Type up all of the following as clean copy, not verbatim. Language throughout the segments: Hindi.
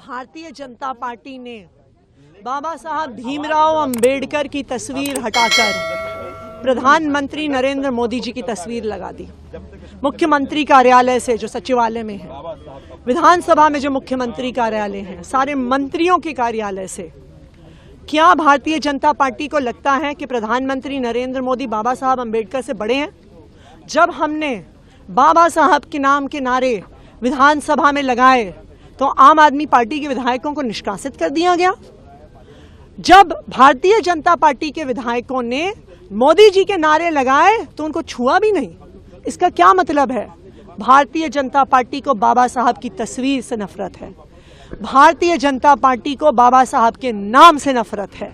भारतीय जनता पार्टी ने बाबा साहब भीमराव अंबेडकर की तस्वीर हटाकर प्रधानमंत्री नरेंद्र मोदी जी की तस्वीर लगा दी। मुख्यमंत्री कार्यालय से जो सचिवालय में है, विधानसभा में जो मुख्यमंत्री कार्यालय है, सारे मंत्रियों के कार्यालय से, क्या भारतीय जनता पार्टी को लगता है कि प्रधानमंत्री नरेंद्र मोदी बाबा साहब अंबेडकर से बड़े हैं? जब हमने बाबा साहब के नाम के नारे विधानसभा में लगाए तो आम आदमी पार्टी के विधायकों को निष्कासित कर दिया गया। जब भारतीय जनता पार्टी के विधायकों ने मोदी जी के नारे लगाए तो उनको छुआ भी नहीं। इसका क्या मतलब है? भारतीय जनता पार्टी को बाबा साहब की तस्वीर से नफरत है, भारतीय जनता पार्टी को बाबा साहब के नाम से नफरत है।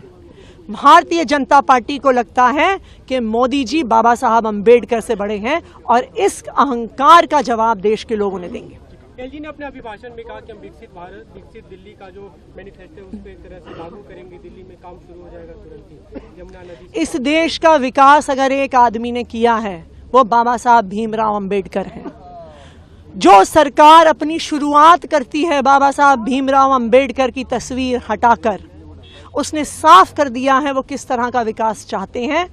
भारतीय जनता पार्टी को लगता है कि मोदी जी बाबा साहब अंबेडकर से बड़े हैं और इस अहंकार का जवाब देश के लोग उन्हें देंगे। एलजी ने अपने अभिभाषण में कहा कि हम विकसित भारत, विकसित दिल्ली का जो मैनिफेस्टो है उसको एक तरह से लागू करेंगे, दिल्ली में काम शुरू हो जाएगा तुरंत ही। यमुना नदी इस देश का विकास अगर एक आदमी ने किया है वो बाबा साहब भीमराव अंबेडकर हैं। जो सरकार अपनी शुरुआत करती है बाबा साहब भीमराव अंबेडकर की तस्वीर हटाकर, उसने साफ कर दिया है वो किस तरह का विकास चाहते हैं।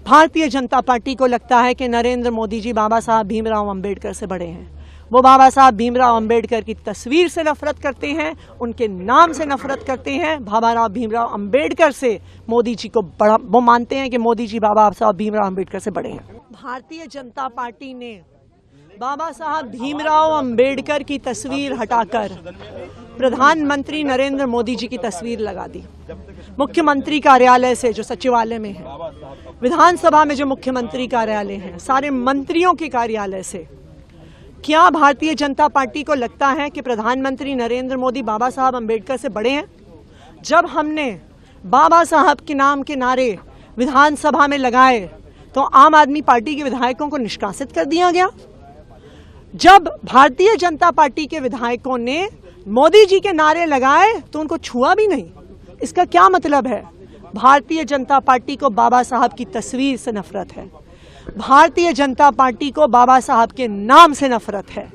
भारतीय जनता पार्टी को लगता है कि नरेंद्र मोदी जी बाबा साहब भीमराव अंबेडकर से बड़े हैं। वो बाबा साहब भीमराव अंबेडकर की तस्वीर से नफरत करते हैं, उनके नाम से नफरत करते हैं। बाबा साहब भीमराव अंबेडकर से मोदी जी को बड़ा, वो मानते हैं कि मोदी जी बाबा साहब भीमराव अंबेडकर से बड़े हैं। भारतीय जनता पार्टी ने बाबा साहब भीमराव अंबेडकर की तस्वीर हटाकर प्रधानमंत्री नरेंद्र मोदी जी की तस्वीर लगा दी। मुख्यमंत्री कार्यालय से जो सचिवालय में है, विधानसभा में जो मुख्यमंत्री कार्यालय है, सारे मंत्रियों के कार्यालय से, क्या भारतीय जनता पार्टी को लगता है कि प्रधानमंत्री नरेंद्र मोदी बाबा साहब अंबेडकर से बड़े हैं? जब हमने बाबा साहब के नाम के नारे विधानसभा में लगाए तो आम आदमी पार्टी के विधायकों को निष्कासित कर दिया गया। जब भारतीय जनता पार्टी के विधायकों ने मोदी जी के नारे लगाए तो उनको छुआ भी नहीं। इसका क्या मतलब है? भारतीय जनता पार्टी को बाबा साहब की तस्वीर से नफरत है, भारतीय जनता पार्टी को बाबा साहब के नाम से नफरत है।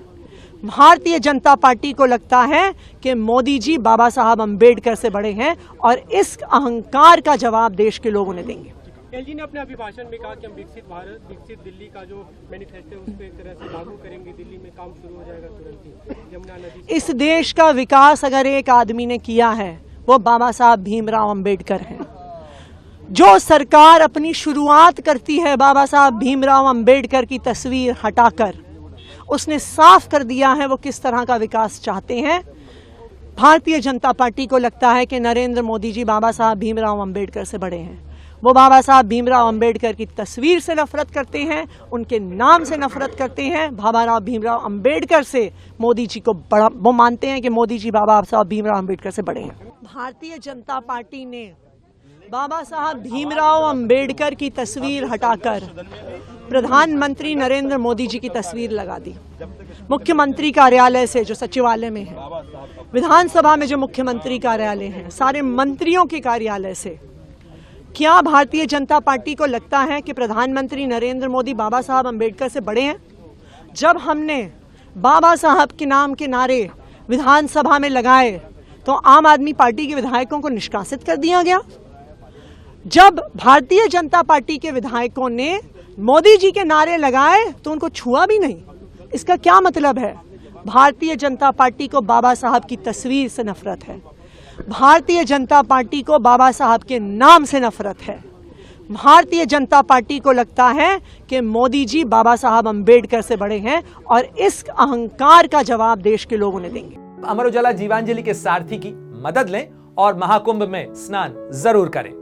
भारतीय जनता पार्टी को लगता है कि मोदी जी बाबा साहब अंबेडकर से बड़े हैं और इस अहंकार का जवाब देश के लोग उन्हें देंगे। एलजी ने अपने अभिभाषण में कहा कि हम विकसित भारत, विकसित दिल्ली का जो मैनिफेस्टो है उसको एक तरह से लागू करेंगे, दिल्ली में काम शुरू हो जाएगा तुरंत ही। यमुना नदी इस देश का विकास अगर एक आदमी ने किया है वो बाबा साहब भीमराव अंबेडकर हैं। जो सरकार अपनी शुरुआत करती है बाबा साहब भीमराव अंबेडकर की तस्वीर हटाकर, उसने साफ कर दिया है वो किस तरह का विकास चाहते हैं। भारतीय जनता पार्टी को लगता है कि नरेंद्र मोदी जी बाबा साहब भीमराव अंबेडकर से बड़े हैं। वो बाबा साहब भीमराव अंबेडकर की तस्वीर से नफरत करते हैं, उनके नाम से नफरत करते हैं। बाबा साहब भीमराव अंबेडकर से मोदी जी को बड़ा, वो मानते हैं कि मोदी जी बाबा साहब भीमराव अंबेडकर से बड़े हैं। भारतीय जनता पार्टी ने बाबा साहब भीमराव अंबेडकर की तस्वीर हटाकर प्रधानमंत्री नरेंद्र मोदी जी की तस्वीर लगा दी। मुख्यमंत्री कार्यालय से जो सचिवालय में है, विधानसभा में जो मुख्यमंत्री कार्यालय है, सारे मंत्रियों के कार्यालय से, क्या भारतीय जनता पार्टी को लगता है कि प्रधानमंत्री नरेंद्र मोदी बाबा साहब अंबेडकर से बड़े हैं? जब हमने बाबा साहब के नाम के नारे विधानसभा में लगाए तो आम आदमी पार्टी के विधायकों को निष्कासित कर दिया गया। जब भारतीय जनता पार्टी के विधायकों ने मोदी जी के नारे लगाए तो उनको छुआ भी नहीं। इसका क्या मतलब है? भारतीय जनता पार्टी को बाबा साहब की तस्वीर से नफरत है, भारतीय जनता पार्टी को बाबा साहब के नाम से नफरत है। भारतीय जनता पार्टी को लगता है कि मोदी जी बाबा साहब अंबेडकर से बड़े हैं और इस अहंकार का जवाब देश के लोग उन्हें देंगे। अमर उजाला जीवांजलि के सारथी की मदद लें और महाकुंभ में स्नान जरूर करें।